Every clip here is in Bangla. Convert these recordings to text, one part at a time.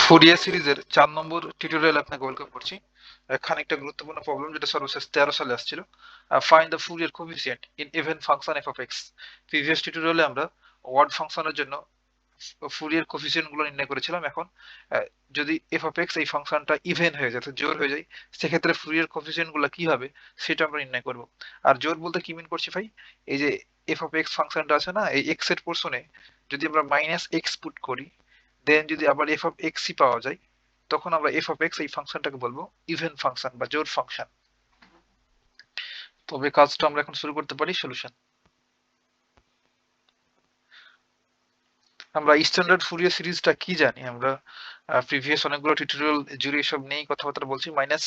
ফুরিয়ার সিরিজের 4 নম্বর টিউটোরিয়ালে আপনাকে ওয়েলকাম করছি। খানিকটা গুরুত্বপূর্ণ প্রবলেম যেটা সর্বশেষ 13 সালে আসছিল। Find the Fourier coefficient in even function F of x. Previous টিউটোরিয়ালে আমরা ওয়ার্ড ফাংশনের জন্য ফুরিয়ার কোফিসিয়েন্ট গুলো নির্ণয় করেছিলাম। এখন যদি এফ অফ এক্স এই ফাংশনটা ইভেন হয়ে যায়, জোড় হয়ে যায়, সেক্ষেত্রে ফুরিয়ার কোফিসিয়েন্ট গুলো কি হবে সেটা আমরা নির্ণয় করব। আর জোড় বলতে কি মিন করছি ভাই? এই যে এফ অফ এক্স ফাংশনটা আছে না, এই এক্স এর পোর্শনে যদি আমরা মাইনাস এক্স পুট করি, দেন যদি আবার এফ অফ এক্সই পাওয়া যায়, তখন আমরা এফ অফ এক্স এই ফাংশনটাকে বলবো ইভেন ফাংশন বা জোড় ফাংশন। তবে কাজটা আমরা এখন শুরু করতে পারি। সলিউশন। আমরা স্ট্যান্ডার্ড ফুরিয়ার সিরিজটা কি জানি? আমরা প্রিভিয়াস অনেকগুলো টিউটোরিয়াল জুড়ে এসব নিয়েই কথাবার্তা বলছি। মাইনাস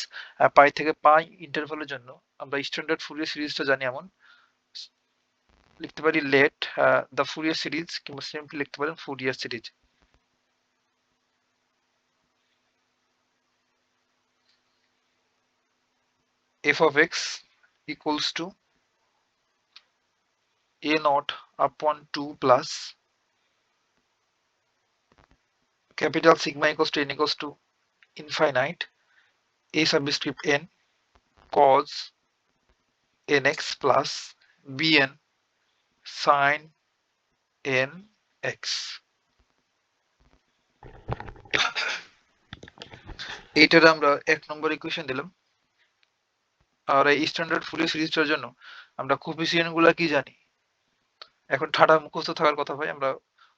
পাই থেকে পাই ইন্টারভালের জন্য আমরা স্ট্যান্ডার্ড ফুরিয়ার সিরিজটা জানি এমন লিখতে পারি লেট দ্য ফুরিয়ার সিরিজ, কিংবা সিম্পলি লিখতে পারেন Fourier series. F of x equals two a naught upon 2 plus capital sigma equals to n equals to infinite a subscript n cos nx plus bn sin nx। এইটার আমরা 1 নম্বর ইকুয়েশন দিলাম। আর এই স্ট্যান্ডার্ড ফুরিয়ার সিরিজটার জন্য আমরা কোফিসিয়েন্ট গুলা কি জানি? এখন ঠাডা মুখস্থ থাকার কথা ভাই, আমরা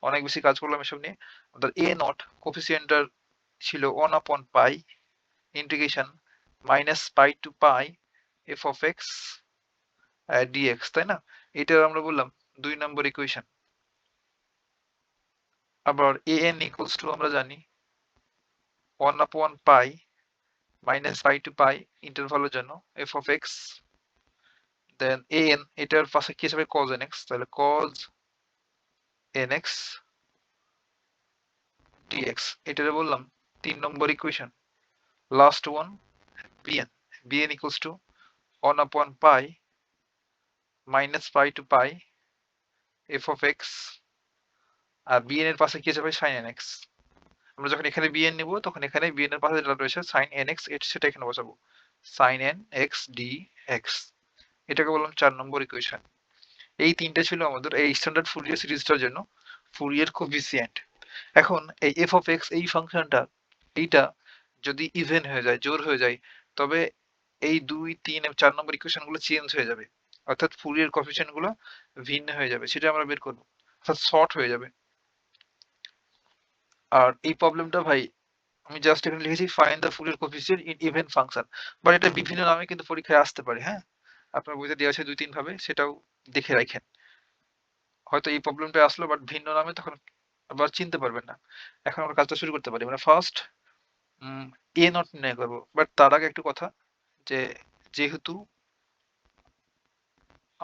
অনেক বেশি কাজ করলাম এসব নিয়ে। আমাদের a নট কোফিসিয়েন্টটার ছিল 1 upon pi integration minus pi to pi f of x dx, তাই না? এটা আমরা বললাম 2 নম্বর ইকুয়েশন। আবার an ইকুয়ালস টু আমরা জানি 1 upon pi minus pi to pi ইন্টারভালের জন্য f of x, then an এটার পাশে কি হিসাবে cos nx, তাহলে cos nx dx। এটারে বললাম 3 নম্বর equation. Last one bn equals to 1 upon pi minus pi to pi f of x, আর bn এর পাশে কি হিসাবে sin nx। আমরা যখন এখানে bn নিব তখন এখানে bn এর পাশে যেটা রয়েছে sin nx সেটা এখানে বসাবো, sin nx dx। এটাকে বললাম 4 নম্বর ইকুয়েশন। এই তিনটে ছিল আমাদের এই স্ট্যান্ডার্ড ফুরিয়ার সিরিজটার জন্য ফুরিয়ার কোফিসিয়েন্ট। এখন এই এফ অফ এক্স এই ফাংশনটা, এইটা যদি ইভেন হয়ে যায়, জোড় হয়ে যায়, তবে এই 2, 3 এবং 4 নম্বর ইকুয়েশন গুলো চেঞ্জ হয়ে যাবে, অর্থাৎ ফুরিয়ার কোফিসিয়েন্ট গুলো ভিন্ন হয়ে যাবে, সেটা আমরা বের করবো, অর্থাৎ শর্ট হয়ে যাবে। আর এই প্রবলেমটা ভাই আমি জাস্ট এখানে লিখেছি find the Fourier coefficient in even function, but এটা বিভিন্ন নামে কিন্তু পরীক্ষায় আসতে পারে। হ্যাঁ, আপনার বইতে দেওয়া আছে 2-3 ভাবে, সেটাও দেখে রাখেন। হয়তো এই প্রবলেমটা আসলো বাট ভিন্ন নামে, তখন আবার চিনতে পারবেন না। এখন আমরা কাজটা শুরু করতে পারি। মানে ফার্স্ট এ নট নির্ণয় করবো, বাট তার আগে একটু কথা, যে যেহেতু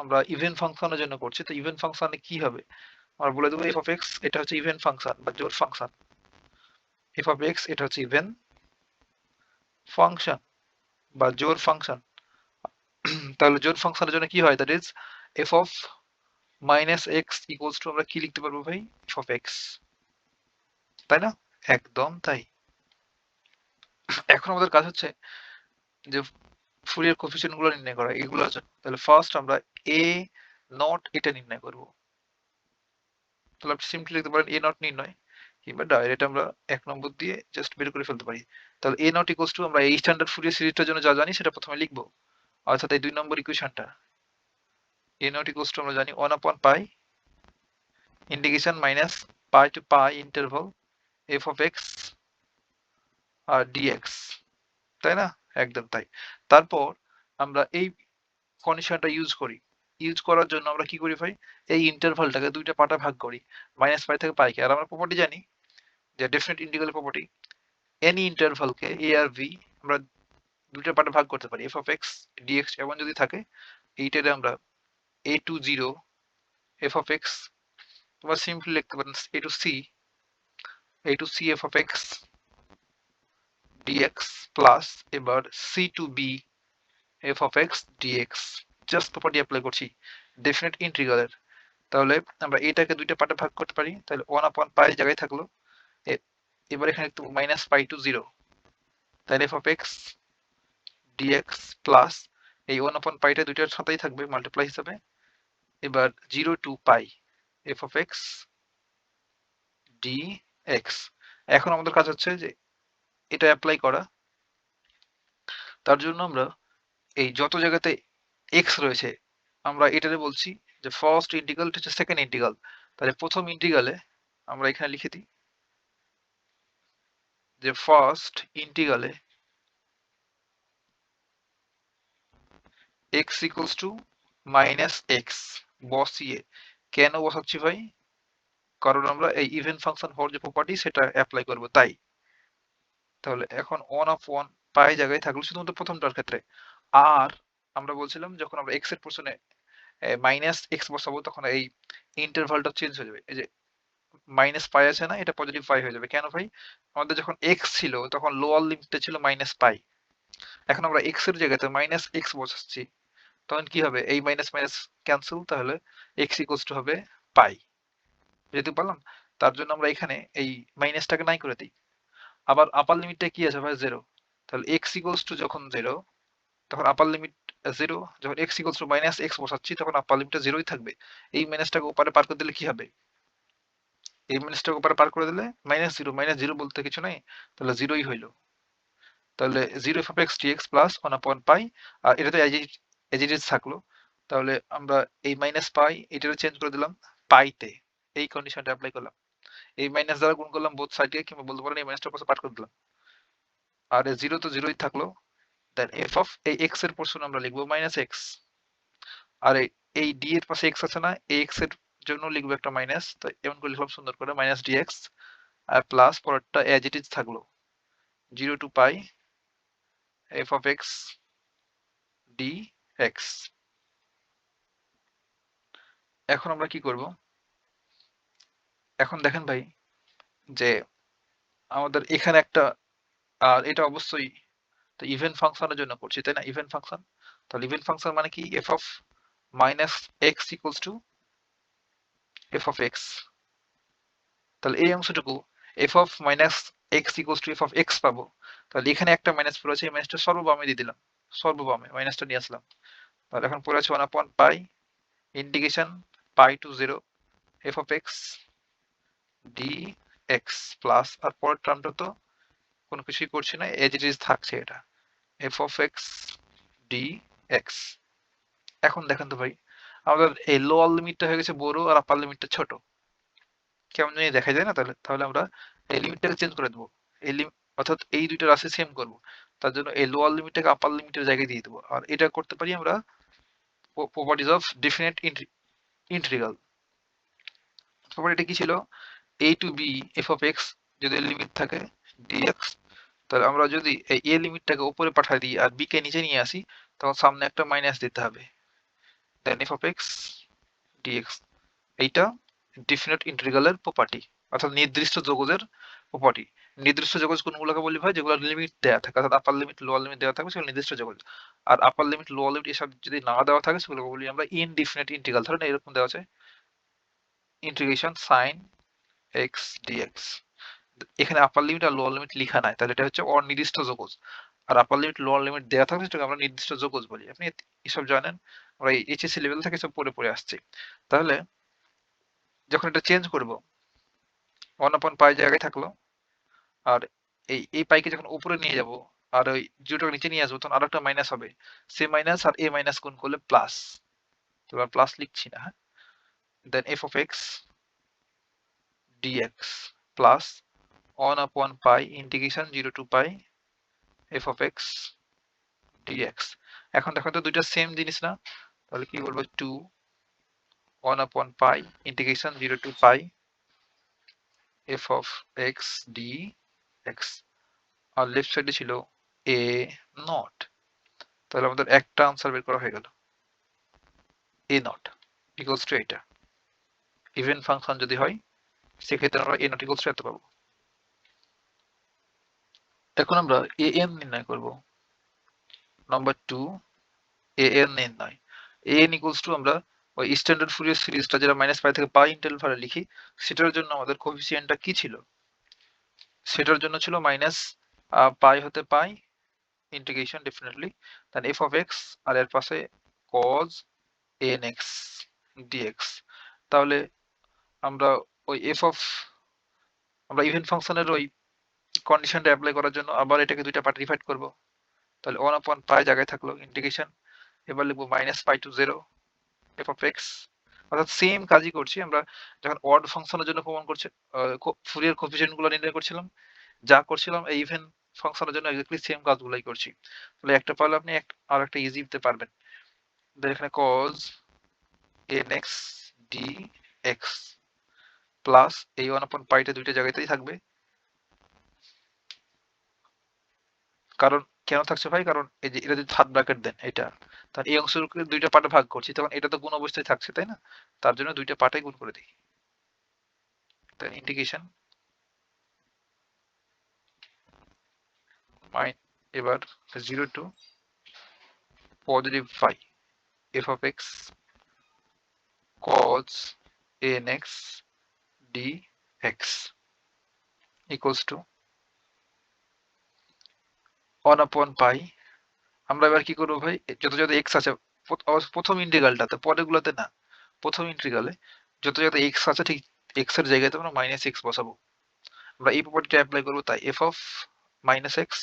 আমরা ইভেন ফাংশনের জন্য করছি, তো ইভেন ফাংশনে কি হবে আমরা বলে দেবো। এফ অফ এক্স এটা হচ্ছে ইভেন ফাংশন বা জোড় ফাংশন। এফ অফ এক্স এটা হচ্ছে ইভেন ফাংশন বা জোড় ফাংশন। তাহলে জোড় ফাংশনের জন্য কি হয়, that is F of minus x equals to আমরা কি লিখতে পারবো ভাই, এফ অফ এক্স, তাই না? একদম তাই। এখন আমাদের কাজ হচ্ছে যে ফুরিয়ার কোফিসিয়েন্ট গুলো নির্ণয় করা এগুলোর জন্য। তাহলে ফার্স্ট আমরা এ নট এটা নির্ণয় করব। তাহলে আপনি সিম্পলি লিখতে পারেন এ নট নির্ণয়, কিংবা ডাইরেক্ট আমরা 1 নম্বর দিয়ে জাস্ট বের করে ফেলতে পারি। তাহলে এ নট ইকুয়ালস টু আমরা এই স্ট্যান্ডার্ড ফুরিয়ার সিরিজটার জন্য যা জানি সেটা প্রথমে লিখবো, অর্থাৎ এই 2 নম্বর ইকুয়েশনটা। এ নট ইকুয়ালস টু আমরা জানি 1 upon pi integration minus pi to pi interval f of x আর ডিএক্স, তাই না? একদম তাই। তারপর আমরা এই কন্ডিশনটা ইউজ করার জন্য আমরা কি করি ভাই, এই ইন্টারভালটাকে দুইটা পার্টে ভাগ করি, মাইনাস পাই থেকে পাইকে। আর আমরা প্রপার্টি জানি যে ডেফিনেট ইন্টিগ্রাল প্রপার্টি, এনি ইন্টারভালকে এ আর ভি আমরা দুইটা পার্টে ভাগ করতে পারি, এফ অফ এক্স ডিএক্স এমন যদি থাকে, এইটারে আমরা a to zero f of x, তোমরা সিম্পলি লিখতে পারেন a to c f of x dx plus এবার c to b f of x dx. Just property apply করছি ডেফিনেট ইন্টিগ্রালের। তাহলে আমরা এটাকে দুইটা পার্টে ভাগ করতে পারি, তাহলে 1 upon পাই জায়গায় থাকলো এবার এখানে একটু মাইনাস পাই টু 0, তাহলে f of x dx plus এই 1/পাইটা দুইটার সাথেই থাকবে মাল্টিপ্লাই হিসাবে। এবার 0 to pi f of x dx. এখন আমাদের কাজ হচ্ছে যে এটা অ্যাপ্লাই করা। তার জন্য আমরা এই যত জায়গাতে এক্স রয়েছে আমরা এটারে বলছি যে ফার্স্ট ইন্টিগ্রাল হচ্ছে সেকেন্ড ইন্টিগ্রাল। তাহলে প্রথম ইন্টিগ্রালে আমরা এখানে লিখে দিই যে ফার্স্ট ইন্টিগ্রালে x equals to minus x বসিয়ে, কেন বসাচ্ছি ভাই? কারণ আমরা এই ইভেন ফাংশন হওয়ার যে প্রপার্টি সেটা অ্যাপ্লাই করব তাই। তাহলে এখন 1/1 পাই জায়গায় থাকলো শুধুমাত্র প্রথমটার ক্ষেত্রে। আর আমরা বলছিলাম যখন আমরা এক্স এর পোর্শনে মাইনাস এক্স বসাবো তখন এই ইন্টারভালটা চেঞ্জ হয়ে যাবে। এই যে মাইনাস পাই আছে না, এটা পজিটিভ পাই হয়ে যাবে। কেন ভাই? আমাদের যখন এক্স ছিল তখন লোয়ার লিমিটটা ছিল মাইনাস পাই। এখন আমরা এক্স এর জায়গাতে মাইনাস এক্স বসাচ্ছি, তখন কি হবে? এই মাইনাস মাইনাস ক্যান্সেল, তাহলে এক্স ইকুয়ালস টু হবে পাই। বুঝতে পারলাম? তার জন্য আমরা এখানে এই মাইনাসটাকে নাই করে দিই। আবার আপার লিমিটটা কি আছে ভাই? 0। তাহলে এক্স ইকুয়ালস টু যখন 0 তখন আপার লিমিট 0, যখন x equals to minus x বসাচ্ছি তখন আপার লিমিটটা 0ই থাকবে। এই মাইনাসটাকে ওপারে পার করে দিলে কি হবে? এই মাইনাসটাকে ওপারে পার করে দিলে মাইনাস 0, মাইনাস 0 বলতে কিছু নাই, তাহলে 0ই হইলো। তাহলে 0 f of x dx plus one by pi, আর এটা তো এজ ইট ইজ থাকলো। তাহলে আমরা এই মাইনাস পাই এটারে চেঞ্জ করে দিলাম পাইতে, এই কন্ডিশনটা অ্যাপ্লাই করলাম। এই মাইনাস দ্বারা গুণ করলাম বোথ সাইডকে, কিংবা বলতে পারেন এই মাইনাসটার পাশে পাঠ করে দিলাম। আর এই 0 তো 0ই থাকলো। দেন এফ অফ এই এক্স এর পোর্শন আমরা লিখবো মাইনাস এক্স। আর এই ডি এর পাশে এক্স আছে না, এই এক্স এর জন্য লিখবো একটা মাইনাস, তো এমন করে লিখলাম সুন্দর করে মাইনাস ডিএক্স, আর প্লাস পরেরটা এজ ইট ইজ থাকলো 0 to pi f of x d x. এখন আমরা কি করব? এখন দেখেন ভাই যে আমাদের এখানে একটা, আর এটা অবশ্যই তো ইভেন ফাংশনের জন্য করছি তাই না? ইভেন ফাংশন, তাহলে ইভেন ফাংশন মানে কি? F of minus x equals to f of x. তাহলে এই অংশটুকু F of minus x equals to f of x পাবো। তাহলে এখানে একটা মাইনাস পড়ে আছে, এই মাইনাসটা সর্ববামে দিয়ে দিলাম, সর্ববামে মাইনাসটা নিয়ে আসলাম। তাহলে এখন পড়ে আছে one by pi integration pi to 0 f of x d x plus, আর পরের টার্মটা তো কোনো কিছুই করছি না, এজ ইট ইজ থাকছে এটা F of x d x. এখন দেখেন তো ভাই আমাদের এই লোয়ার লিমিটটা হয়ে গেছে বড় আর আপার লিমিটটা ছোট, কেমন জানি দেখা যায় না? তাহলে তাহলে আমরা এই লিমিটটাকে চেঞ্জ করে দেবো, এই অর্থাৎ এই দুইটা রাশি সেম করব। তার জন্য এই লোয়ার লিমিটটাকে আপার লিমিটের জায়গায় দিয়ে দেবো। আর এটা করতে পারি আমরা প্রপার্টিজ অফ ডেফিনেট ইন্টিগ্রাল। প্রপার্টিটা কি ছিল? a to b f of x যদি লিমিট থাকে dx, তাহলে আমরা যদি এই a লিমিটটাকে উপরে পাঠিয়ে দিই আর b কে নিচে নিয়ে আসি তখন সামনে একটা মাইনাস দিতে হবে। দেন এফ অফ এক্স dx, এইটা ডেফিনেট ইন্টিগ্রালের প্রপার্টি, অর্থাৎ নির্দিষ্ট যোগজের প্রপার্টি। নির্দিষ্ট যোগজ কোনগুলোকে বলি ভাই? যেগুলো লিমিট দেওয়া থাকে, অর্থাৎ আপার লিমিট লোয়ার লিমিট দেওয়া থাকবে সেগুলো নির্দিষ্ট যোগজ। আর আপার লিমিট লোয়ার লিমিট এসব যদি না দেওয়া থাকে সেগুলোকে বলি আমরা ইনডিফিনিট ইন্টিগ্রাল। ধরেন এরকম দেওয়া আছে ইন্টিগ্রেশন সাইন এক্স ডিএক্স, এখানে আপার লিমিট আর লোয়ার লিমিট লেখা নাই, তাহলে এটা হচ্ছে অনির্দিষ্ট যোগজ। আর আপার লিমিট লোয়ার লিমিট দেওয়া থাকবে সেটাকে আমরা নির্দিষ্ট যোগজ বলি। আপনি এসব জানেন, আমরা এইচএসসি লেভেল থেকে সব পড়ে পড়ে আসছি। তাহলে যখন এটা চেঞ্জ করব 1/পাই জায়গায় থাকলো, আর এই পাইকে যখন উপরে নিয়ে যাব আর ওই জিরোটাকে নিচে নিয়ে আসবো তখন আর একটা মাইনাস হবে, সে মাইনাস আর এ মাইনাস গুণ করলে প্লাস। তো আমরা প্লাস লিখছি না, হ্যাঁ। Then f of x dx plus one by pi integration 0 to pi f of x dx. এখন দেখো তো দুইটা সেম জিনিস না? তাহলে কি বলবো? 2 one by pi integration 0 to pi f of x dx. আর লেফট সাইডে ছিল এ নট। তাহলে আমাদের একটা আনসার বের করা হয়ে গেল, এ নট ইকুয়ালস টু এটা। ইভেন ফাংশন যদি হয় সেক্ষেত্রে আমরা এ নট ইকুয়ালস টু এত পাবো। এখন আমরা এ এন নির্ণয় করব। নাম্বার 2 এ এন নির্ণয়। এ এন ইকুয়ালস টু আমরা ওই স্ট্যান্ডার্ড ফুরিয়ার সিরিজটা যেটা মাইনাস পাই থেকে পাই ইন্টারভ্যালে লিখি, সেটার জন্য আমাদের কোএফিসিয়েন্টটা কি ছিল? সেটার জন্য ছিল মাইনাস পাই হতে pi integration definitely then f of x আর এর পাশে cos nx dx। তাহলে আমরা ওই এফ অফ আমরা ইভেন ফাংশনের ওই কন্ডিশনটা অ্যাপ্লাই করার জন্য আবার এটাকে দুইটা পার্ট ডিভাইড করব। তাহলে 1 upon পাই জায়গায় থাকলো ইন্টিগ্রেশন, এবার লিখবো minus pi to 0 f of x. অর্থাৎ সেম কাজই করছি আমরা যখন অড ফাংশনের জন্য প্রমাণ করছি, ফুরিয়ার কোএফিসিয়েন্ট গুলো নির্ণয় করছিলাম, যা করছিলাম এই ইভেন ফাংশনের জন্য এক্স্যাক্টলি সেম কাজগুলাই করছি। তাহলে একটা পারলে আপনি আর একটা ইজি দিতে পারবেন। এখানে cos nx dx প্লাস এই 1 upon পাইটা দুইটা জায়গাতেই থাকবে। কারণ কেন থাকছে ভাই, কারণ এই যে এটা যদি থার্ড ব্র্যাকেট দেন এটা, তাহলে এই অংশকে দুইটা পার্টে ভাগ করছি, তখন এটা তো গুণ অবস্থায় থাকছে তাই না, তার জন্য দুইটা পার্টে গুণ করে দিই। তাই ইন্টিগ্রেশন মাইন এবার 0 to positive pi f of x cos nx dx equals to 1 upon pi. আমরা এবার কি করবো ভাই, যত যত এক্স আছে প্রথম ইন্টিগ্রালটাতে, পরেরগুলোতে না, প্রথম ইন্টিগ্রালে যত যত এক্স আছে ঠিক এক্স এর জায়গাতে আমরা মাইনাস এক্স বসাবো। আমরা এই প্রপার্টিটা অ্যাপ্লাই করবো, তাই F of minus x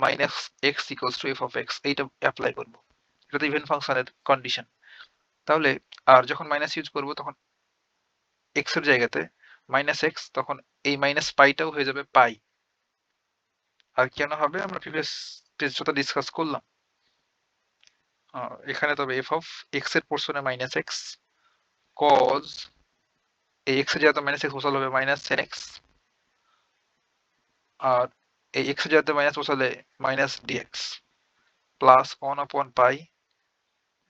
minus x equals to f of x, এইটা অ্যাপ্লাই করবো। এটা তো ইভেন ফাংশনের কন্ডিশন। তাহলে আর যখন মাইনাস ইউজ করবো তখন এক্স এর জায়গাতে মাইনাস এক্স, তখন এই মাইনাস পাইটাও হয়ে যাবে পাই। আর কেন হবে আমরা প্রিভিয়াস পেজটা ডিসকাস করলাম। এখানে তবে এফ অফ এক্স এর পোর্শনে মাইনাস এক্স কজ এই এক্স এর জায়গাতে মাইনাস এক্স বসালে হবে মাইনাস টেন এক্স, আর এই এক্স এর জায়গাতে মাইনাস বসালে minus dx plus 1 upon pi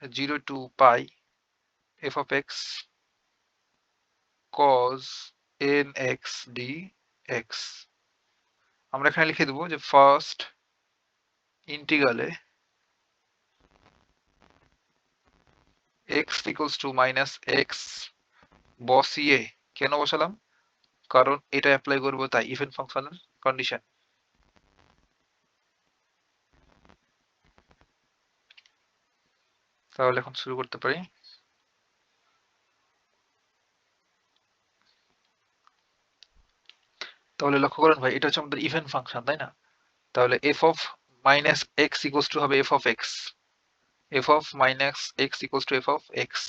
0 to pi f of x cos nx dx। আমরা এখানে লিখে দেবো যে ফার্স্ট ইন্টিগ্রালে x equals to minus x বসিয়ে, কেন বসালাম, কারণ এটা অ্যাপ্লাই করবো তাই ইভেন ফাংশনের কন্ডিশন। তাহলে এখন শুরু করতে পারি। তাহলে লক্ষ্য করেন ভাই, এটা হচ্ছে আমাদের ইভেন ফাংশন তাই না, তাহলে f of minus x equals to হবে f of x, f of minus x equals to f of x.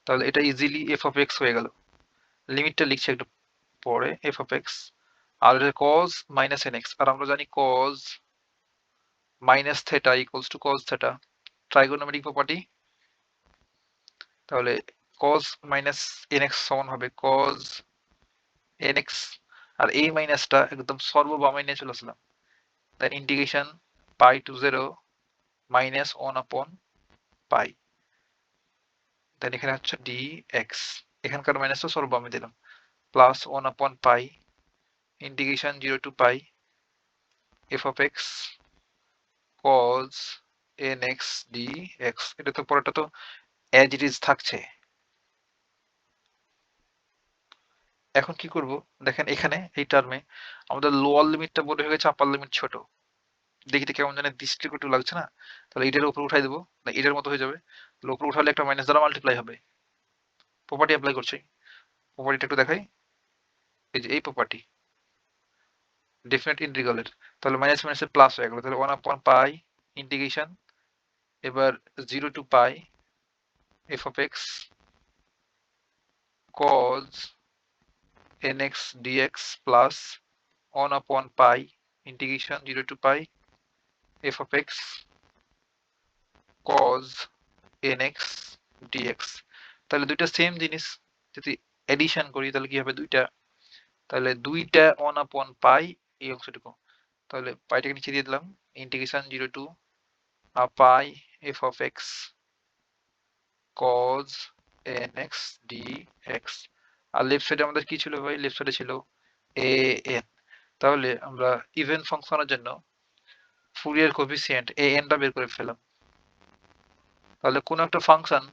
তাহলে এটা ইজিলি এফ অফ এক্স হয়ে গেল। লিমিটটা লিখছি একটু পরে, এফ অফ এক্স আর এটা cos মাইনাস এন এক্স, আর আমরা জানি cos minus theta equals two cos theta, trigonometric property. তাহলে cos মাইনাস এন এক্স সমান হবে cos এন এক্স, আর এই মাইনাসটা একদম সর্ববামে নিয়ে চলে আসলাম, দেন integration pi to 0 minus 1 upon পাই, দেন এখানে হচ্ছে dx, এখানকার মাইনাসটা সর্ববামে দিলাম, plus 1 upon pi integration 0 to pi f of x cos nx dx। এটা তো পরেরটা তো অ্যাজ ইট ইজ থাকছে। এখন কি করব, দেখেন এখানে এই টার্মে আমাদের লোয়ার লিমিটটা বড় হয়ে গেছে, আপার লিমিট ছোট, দেখিতে কেমন জানি দৃষ্টিকটু একটু লাগছে না, তাহলে এটার উপর উঠাই দেবো, না এটার মতো হয়ে যাবে, তাহলে উপর উঠালে একটা মাইনাস দ্বারা মাল্টিপ্লাই হবে। প্রপার্টি অ্যাপ্লাই করছি, প্রপার্টিটা একটু দেখাই, এই যে এই প্রপার্টি ডেফিনেট ইন্টিগ্রালের, তাহলে মাইনাস মাইনাসে প্লাস হয়ে গেল, তাহলে 1 আপন পাই ইন্টিগ্রেশন এবার 0 to pi f of x cos nx dx plus 1 upon pi integration 0 to pi f of x cos nx dx। তাহলে দুইটা সেম জিনিস যদি এডিশন করি তাহলে কি হবে, দুইটা, তাহলে দুইটা 1 upon pi এই অংশটুকু, তাহলে পাইটাকে নিচে দিয়ে দিলাম, integration 0 to pi f of x cos nx dx। আর লেফট সাইডে আমাদের কি ছিল ভাই, লেফট সাইডে ছিল a n। তাহলে আমরা ইভেন ফাংশনের জন্য ফুরিয়ার কোএফিসিয়েন্ট a n টা বের করে ফেলাম। তাহলে কোন একটা ফাংশন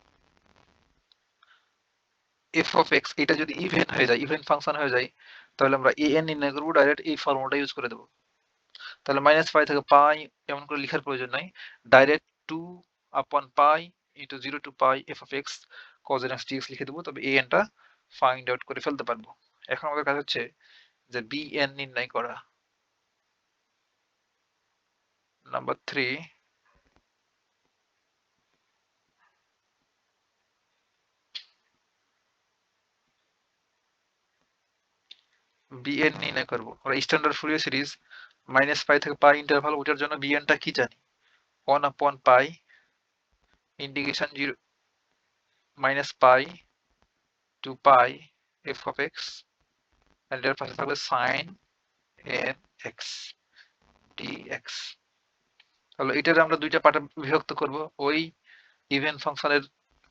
এফ অফ এক্স এটা যদি ইভেন হয়ে যায়, ইভেন ফাংশন হয়ে যায়, তাহলে আমরা এ এন নির্ণয় করবো, ডাইরেক্ট এই ফর্মুলাটা ইউজ করে দেবো। তাহলে মাইনাস পাই থেকে পাই এমন করে লেখার প্রয়োজন নাই, direct two by pi into 0 to pi f of x cos n x dx লিখে দেবো, তবে এ এনটা ফাইন্ড আউট করে ফেলতে পারবো। এখন আমাদের কাজ হচ্ছে যে বি এন নির্ণয় করা। নাম্বার 3, বিএন নির্ণয় করবো। আমরা standard Fourier series minus pi থেকে পাই ইন্টারভাল, ওটার জন্য বিএনটা কি জানি, one by pi integration 0 minus pi to pi f of x, এটার পাশে থাকবে সাইন এন এক্স ডিএক্স। তাহলে এটার আমরা দুইটা পার্টে বিভক্ত করব ওই ইভেন ফাংশনের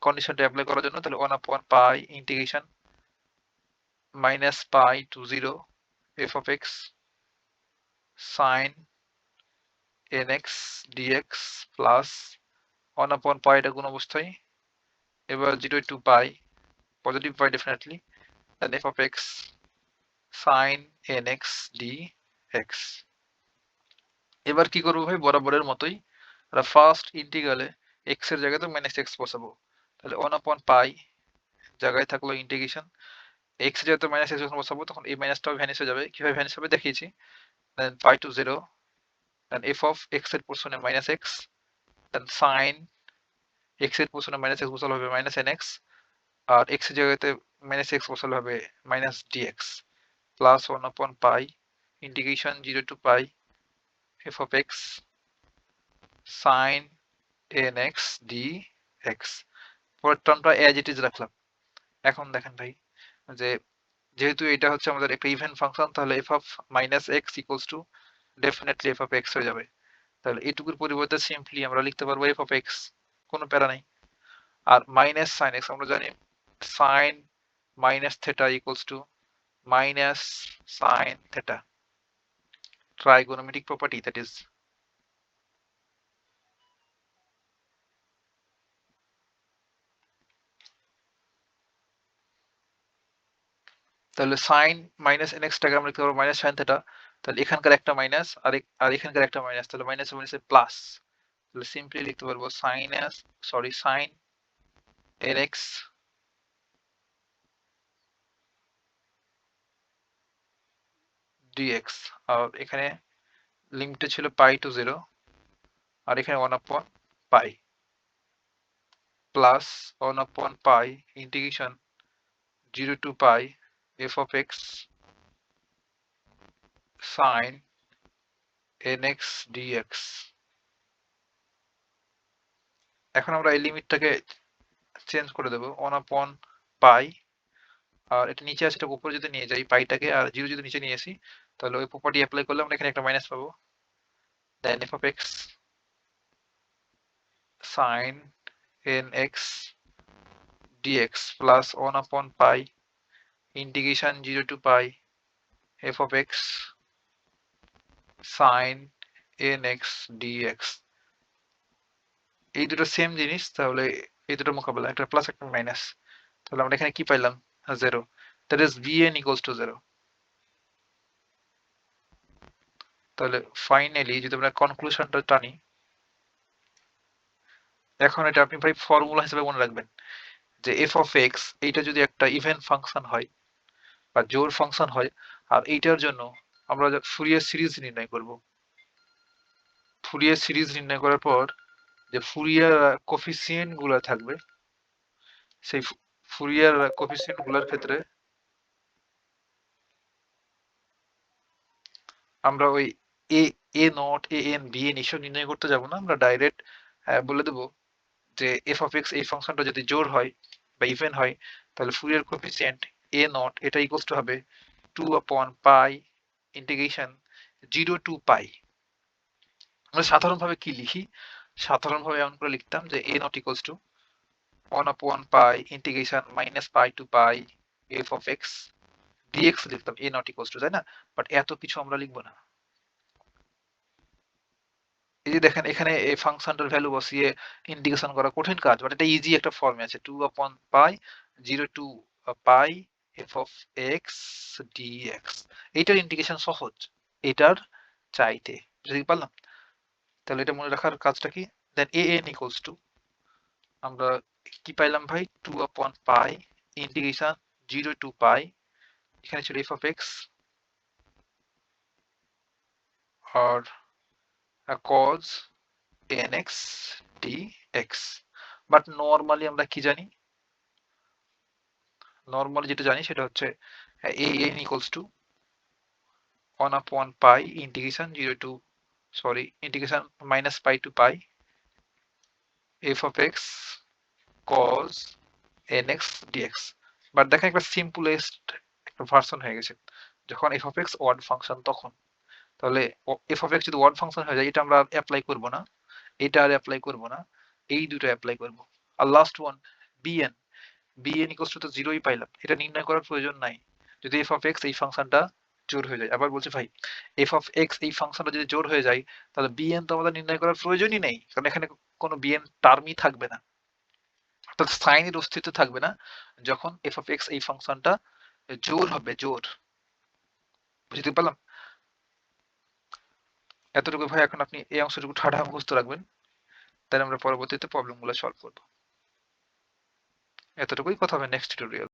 কন্ডিশনটা অ্যাপ্লাই করার জন্য। তাহলে one by pi integration minus pi to 0 f of x sine n x dx plus one by pi, এটা কোন অবস্থায়, এবার 0 to pi, positive pi definitely, then f of x sine n x dx. এবার কি করবো ভাই, বরাবরের মতোই আমরা ফার্স্ট ইন্টিগ্রালে এক্স এর জায়গায় তো মাইনাস এক্স বসাবো। তাহলে 1/পাই জায়গায় থাকলো ইন্টিগ্রেশন এক্স এর জায়গায় মাইনাস এক্স যখন বসাবো তখন এই মাইনাসটাও ভ্যানিশ হয়ে যাবে। কিভাবে ভ্যানিশ হবে দেখিয়েছি। Then pi to 0, then f of x এর পোর্শনে minus x, then sine x এর পোর্শনে মাইনাস এক্স বসালে হবে মাইনাস এন এক্স, আর এক্স এর জায়গাতে মাইনাস এক্স বসালে হবে minus dx plus one by pi integration 0 to pi f of x sine n x dx. পরের টার্মটা অ্যাজ ইট ইজ রাখলাম। এখন দেখেন ভাই, যে যেহেতু এটা হচ্ছে আমাদের একটা ইভেন ফাংশন, তাহলে f of minus x equals two definitely F of x হয়ে যাবে। তাহলে এটুকুর পরিবর্তে সিম্পলি আমরা লিখতে পারবো এফ অফ এক্স, কোনো প্যারা নাই। আর মাইনাস সাইন এক্স আমরা জানি sine minus theta equals to minus sine theta, trigonometric property that is. তাহলে সাইন মাইনাস এন এক্সটাকে আমরা লিখতে পারবো মাইনাস সাইন থেটা। তাহলে এখানকার একটা মাইনাস আর এখানকার একটা মাইনাস, তাহলে মাইনাস মাইনাসে প্লাস। তাহলে সিম্পলি লিখতে পারবো সাইন এন এক্স ডিএক্স। আর এখানে লিমিটে ছিল পাই টু 0, আর এখানে one by pi plus one by pi integration 0 to pi f of x sine n x dx. এখন আমরা এই লিমিটটাকে চেঞ্জ করে দেবো 1/পাই, আর এটা নিচে আছে, এটা উপরে যদি নিয়ে যাই পাইটাকে, আর 0 যদি নিচে নিয়ে আসি, তাহলে ওই প্রপার্টি অ্যাপ্লাই করলে আমরা এখানে একটা মাইনাস পাবো। Then f of x sine n x dx plus one by pi integration 0 to pi f of x sine n x dx. এই দুটো সেম জিনিস, তাহলে এই দুটো মোকাবেলা, একটা প্লাস একটা মাইনাস। তাহলে আমরা এখানে কি পাইলাম, 0, that is bn equals two 0। তাহলে ফাইনালি যদি আমরা কনক্লুশনটা টানি, এখন এটা আপনি ভাই ফর্মুলা হিসেবে মনে রাখবেন যে এফ অফ এক্স এইটা যদি একটা ইভেন ফাংশন হয় বা জোড় ফাংশন হয়, আর এইটার জন্য আমরা ফুরিয়ার সিরিজ নির্ণয় করব। ফুরিয়ার সিরিজ নির্ণয় করার পর যে ফুরিয়ার কোফিসিয়েন্ট গুলো থাকবে, সেই ফুরিয়ার কোফিসিয়েন্ট গুলোর ক্ষেত্রে আমরা ওই a a not a n b n এসব নির্ণয় করতে যাব না, আমরা ডাইরেক্ট বলে দেবো যে এফ অফ এক্স এই ফাংশনটা যদি জোড় হয় বা ইভেন হয়, তাহলে ফুরিয়ার কোফিসিয়েন্ট এ নট এটা ইকুয়ালস টু হবে 2/পাই ইন্টিগ্রেশন 0 টু পাই। আমরা সাধারণভাবে কি লিখি, সাধারণভাবে এমন করে লিখতাম যে a not equals to one by pi integration minus pi to pi f of x dx লিখতাম, এ নট ইকুয়ালস টু, তাই না? বাট এত কিছু আমরা লিখবো না। এই যে দেখেন এখানে এই ফাংশনটার ভ্যালু বসিয়ে ইন্টিগ্রেশন করা কঠিন কাজ, বাট এটা ইজি একটা ফর্মে আছে, 2/পাই 0 to pi f of x dx. এইটার ইন্টিগ্রেশন সহজ এটার চাইতে, বুঝতে পারলাম? তাহলে এটা মনে রাখার কাজটা কি, দেন এ এন ইকুয়ালস টু আমরা কি পাইলাম ভাই, 2 পাই ইন্টিগ্রেশন 0 টু পাই, এখানে ছিল এফ অফ এক্স আর cos nx dx। But normally আমরা কি জানি, নর্মালি যেটা জানি সেটা হচ্ছে a n equals to 1 pi integration 0 to integration minus pi to pi f of x cos nx dx। But দেখেন একটা সিম্পলেস্ট একটা ভার্সন হয়ে গেছে যখন f of x odd function তখন। তাহলে এফ অফ এক্স যদি ওয়ার্ড ফাংশন হয়ে যায় এটা আমরা অ্যাপ্লাই করব না, এটা আর অ্যাপ্লাই করব না, এই দুটো অ্যাপ্লাই করব। আর last one bn, bn equals to তো জিরোই পাইলাম, এটা নির্ণয় করার প্রয়োজন নাই যদি এফ অফ এক্স এই ফাংশনটা জোর হয়ে যায়। আবার বলছি ভাই, এফ অফ এক্স এই ফাংশনটা যদি জোর হয়ে যায় তাহলে bn তো আমাদের নির্ণয় করার প্রয়োজনই নেই, কারণ এখানে কোনো bn টার্মই থাকবে না, অর্থাৎ সাইনের অস্তিত্ব থাকবে না যখন এফ অফ এক্স এই ফাংশনটা জোর হবে, জোর। বুঝতে পারলাম? এতটুকু ভাই, এখন আপনি এই অংশটুকু ঠাডা মুখস্থ রাখবেন, তাহলে আমরা পরবর্তীতে প্রবলেমগুলো সলভ করব। এতটুকুই কথা হবে নেক্সট টিউটোরিয়াল।